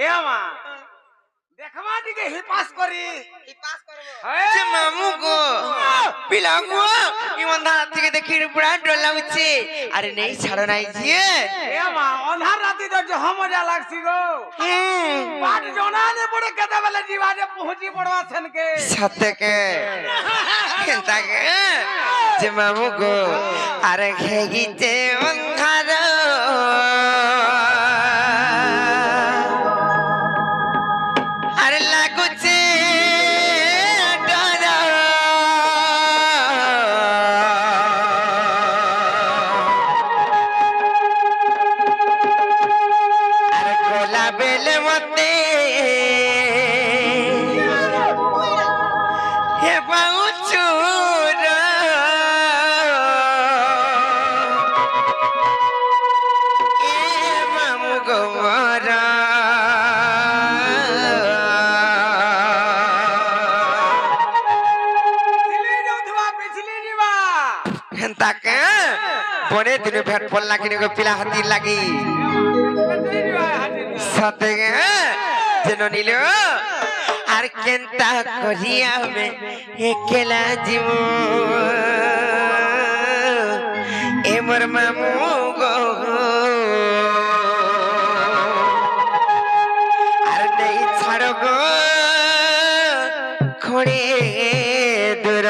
এ মা দেখবা দিকে হি পাস করি হি পাস করব যে মামু গো পিলা গো ইমন্ধার থেকে দেখি পুরা ডর লাগছে আরে নেই ছাড়ো নাই যে এ মা অন্ধার রাতি তো যে মজা লাগছি গো বাট জনানে পড়ে কেতে বেলে जीवा जे पहुंची पड़वा छन के सत्य केनता के जे मामू गो अरे घेगी जे अंधार अरे लागु जे डर अरे गोला बेले मते हे बाउचुर ए मामू गोमरा पिछली जोधवा पिछली जीवा हेंता के बने दिन भेट पल लागी ने पिला हाथी लागी सते के जनो नीलो आर केनता करिया में एकेला जीवो ए मोर मामू गो आर नहीं छाड़ो गो खोड़े दूर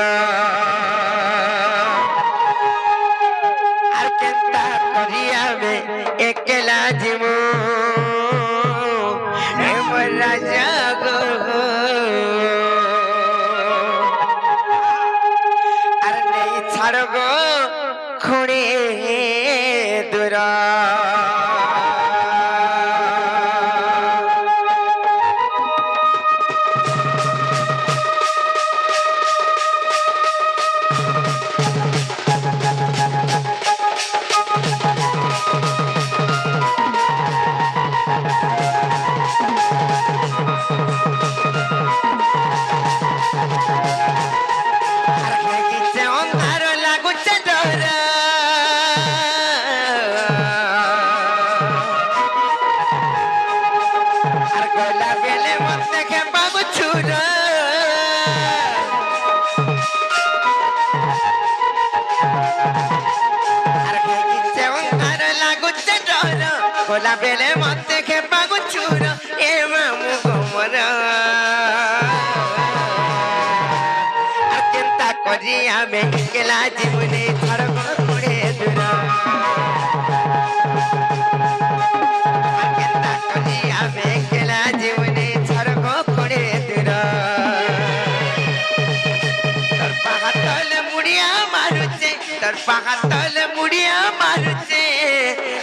आर केनता करिया में एकेला जीवो ए मोर राजा गो अरे नहीं छाड़ो गो खोड़े दूर अरे किसे अंधार लागुचे डर अरे गोला बेले मत देखे बाबू छुर अरे किसे अंधार लागुचे डर गोला बेले मत देखे बाबू छुर ए मामू गोमरा केनता करिया में केला जीवने छड़को खोड़े दूर केनता करिया में केला जीवने छड़को खोड़े दूर तोर पाहातल मुड़िया मारुचे तोर पाहातल मुड़िया मारुचे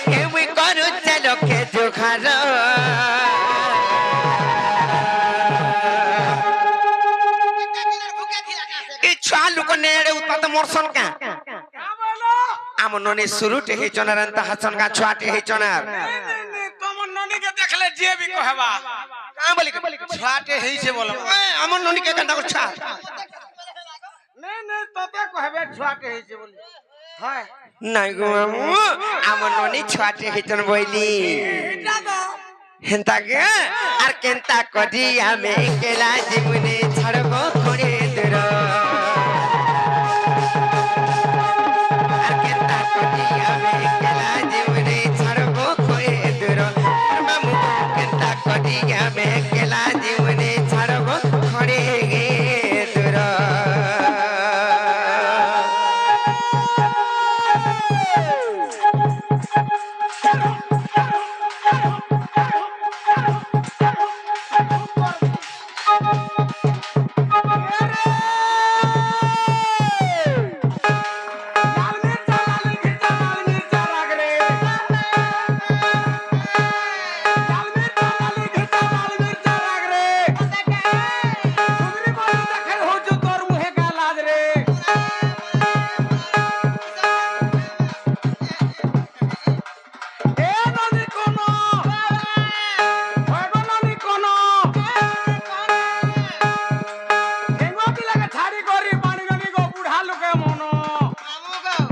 के मुई करूचे लोके जुखार छुआ लोक नेड़े उत्पात मोरसन का क्या बोलो आम ननी सुरुटे हे चनारंता हसन का छुआटे हे चनार नहीं तुम ननी के देखले जे भी कहबा का बोली छाटे ही से बोलो आम ननी के कंटा को छा नहीं तते कहबे छाटे ही से बोली हाय नहीं गो आम ननी छुआटे हे चन बोली इटा दो हेंता के आर केनता कदी आमे केला जीवने छड़को खोड़े दूर आर केनता कदी आमे केला जीवने छड़को खोड़े दूर मामू केनता कदी आमे केला जीवने छड़को खोड़े दूर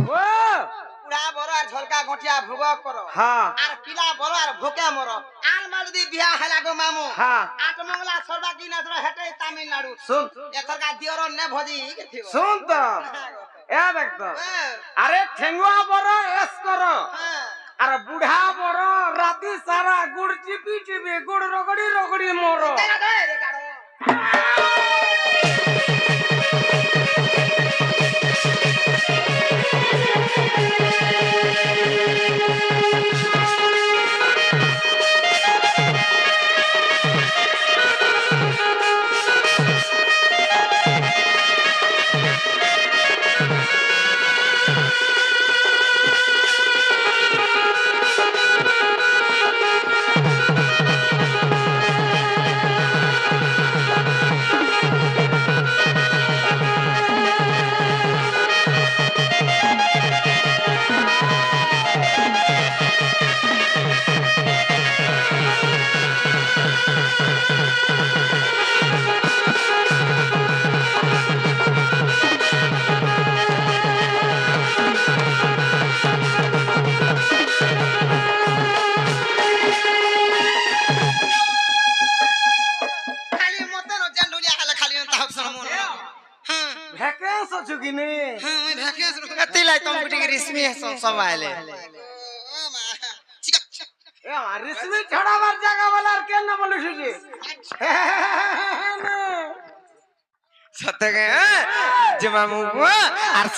পুরা বড় আর ঝলকা গটিয়া ভোগ করো हाँ আর পিলা বড় আর ভোকে মরো আর मालदी बियाह हला गो मामू हाँ आठ मंगला सरबा की नजर हटे तमिलनाडु सुन एकर का दियोर ने भोजी के थियो सुन तो ए देख तो अरे ठेंगुआ बरो एस करो अरे बुढ़ा बरो राती सारा गुड़ चिपी चिपी गुड़ रगड़ी रगड़ी मोरो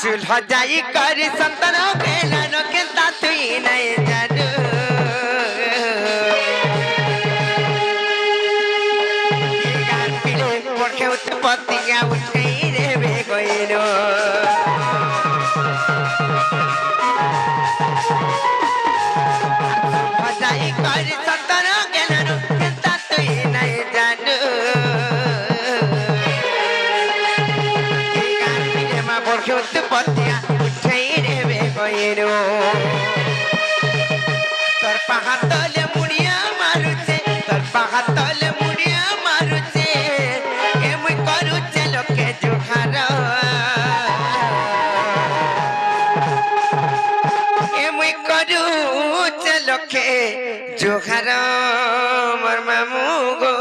सुल हो जाई करी संतन खेलन के तातुई नहीं जादू गान पिले पखे उत्पत्ति का उठे रे बे कोइनो हो जाई करी संतन खेलन के तातुई नहीं जादू पतिया उठे रे बे कोइनो तोर पाहातले मुड़िया मारुचे तोर पाहातले मुड़िया मारुचे ए मुई करूचे लोके जुखार ए मुई करूचे लोके जुखार मोर मामू गो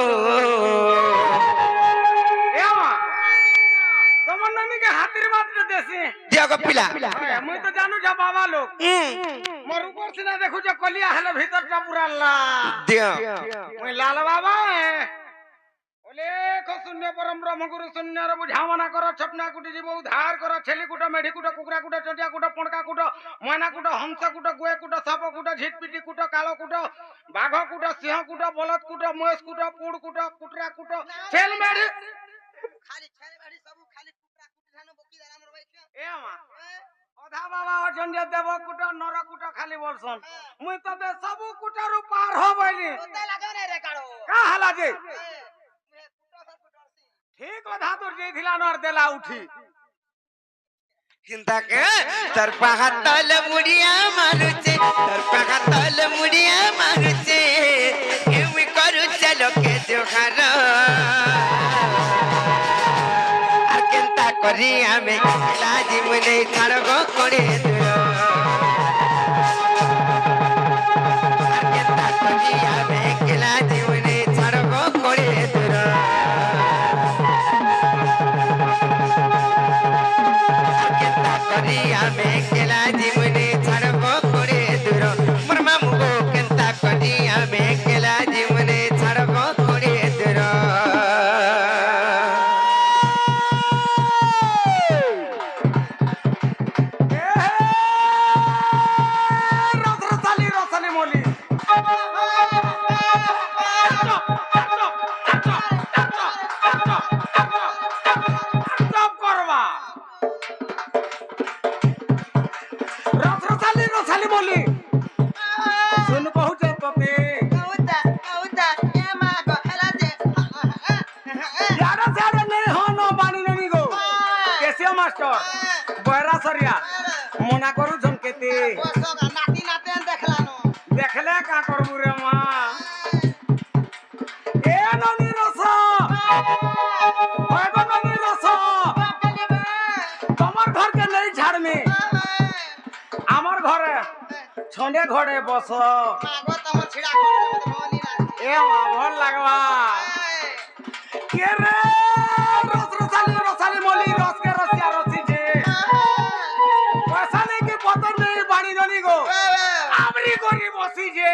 पिला मैं तो जानू जा बाबा लोग मोर ऊपर से ना देखो जो कलिया हले भीतर टा पूरा ला दियो मैं लाल बाबा ओले को शून्य परम ब्रह्म गुरु शून्य रे बुझावना करो छपना कुटी जीव उद्धार करो छेली कुटा मेढी कुटा कुकरा कुटा चटिया कुटा पणका कुटा मैना कुटा हंस कुटा गोए कुटा साप कुटा झिटपिटी कुटा कालो कुटा बाघ कुटा सिंह कुटा बलद कुटा मोस कुटा पुड़ कुटा कुटरा कुटा छेल मेढी खाली छेल मेढी सब खाली कुटरा कुटानो बकी दाराम रबै ए मा अधा बाबा अजन जे देव कुटा नर कुटा खाली बोलसन मुई तबे सब कुटारु पार हो बैली ओते लागे नै रे काड़ो का हला जे ठीक अधा दूर जे धिला नर देला उठी हिंदा के तर पाहतल मुड़िया मारुचे तर पाहतल मुड़िया मारुचे एमी करू चलो के जोखार अकेंता करी हमें लाजी मुने छाड़गो कोड़े दुरो अकेंता करी हमें लाजी मुने छाड़गो कोड़े दुरो करिया में केला जीवने छाड़बो कोड़े दूर मोर मामू गो केंता करिया में केला जीवने छाड़बो कोड़े दूर रसरसाली रसने मोली रसरसाली बोली सुन पहुंचे तोते कौता ए मा को हला दे यारा सारे नहीं हो नो बानी नहीं गो कैसे मास्टर बहरा सरिया मना करू झमकेते बस नाती नाते देखलानो देखले का करबू रे मां ए ननी रस होय गो ननी रस তোমার ঘর কে নেই ঝাড় মে আমার ঘরে ছন্দে ঘরে বস मागो तम छिड़ा कर भवनी ना এ মা ভাল লাগবা কে রে রসালি রসালি মলি রসকে রসিয়া রসিছে পয়সা নেই কি পতর নেই বাড়ি জনি গো আমরি করি বসিছে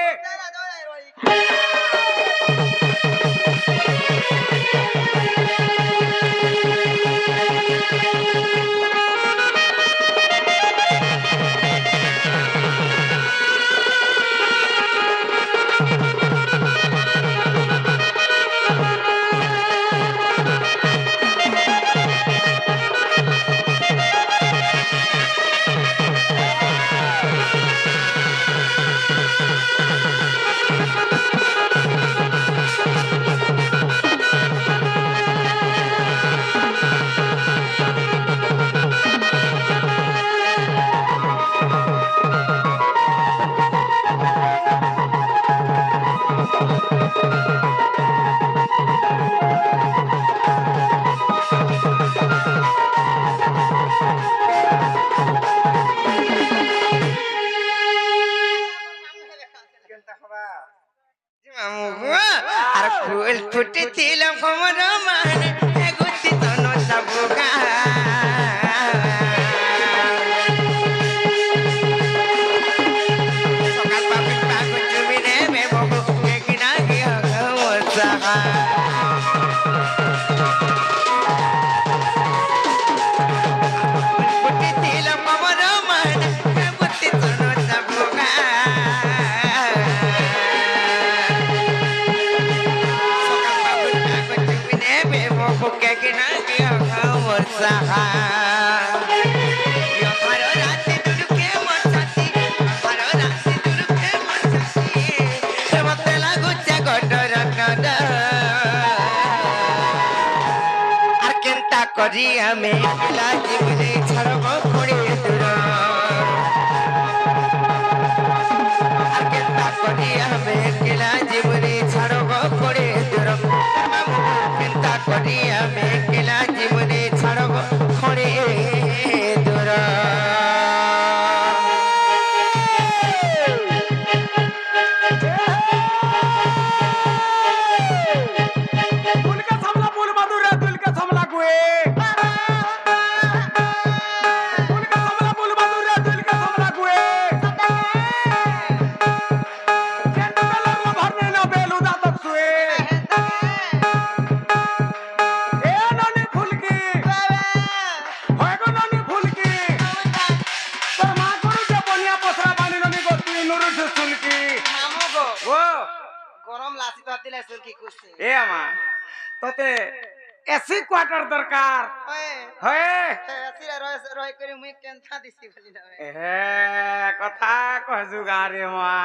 আর ফুল ফুটিছিল কমর মানে এগুতি তন সবু গা সকাল পাবি পাগু তুমি রে মে বহু কিনা গিয়া গাওয়া ফুটিছিল কমর মানে এগুতি তন সবু গা porque que nadie haga morsaja. Yo paro rati dulu ke morsati, paro rati dulu ke morsati. Semate lagu jagodor nada. Ar kenta kori ame lagi mune chharbo khori dura. Ar kenta kori ame lagi mune chharbo khori dura. করিয়া মেঘলা জীবনে ছাড়ব খড়ে দূর দুলকে সামলা ফুল মাদুরে দুলকে সামলা গুয়ে দুলকে সামলা ফুল মাদুরে দুলকে সামলা গুয়ে কেন বেলা ভরনে না বেলুদা তক সুয়ে গরম লাসি তো দিলে সুলকি কুছে এ আমা তোতে এসি কোয়ার্টার দরকার হয় আসিরা রয় রয় করে মুই কেনথা দিছি বলি না হে কথা কহজু গারে মা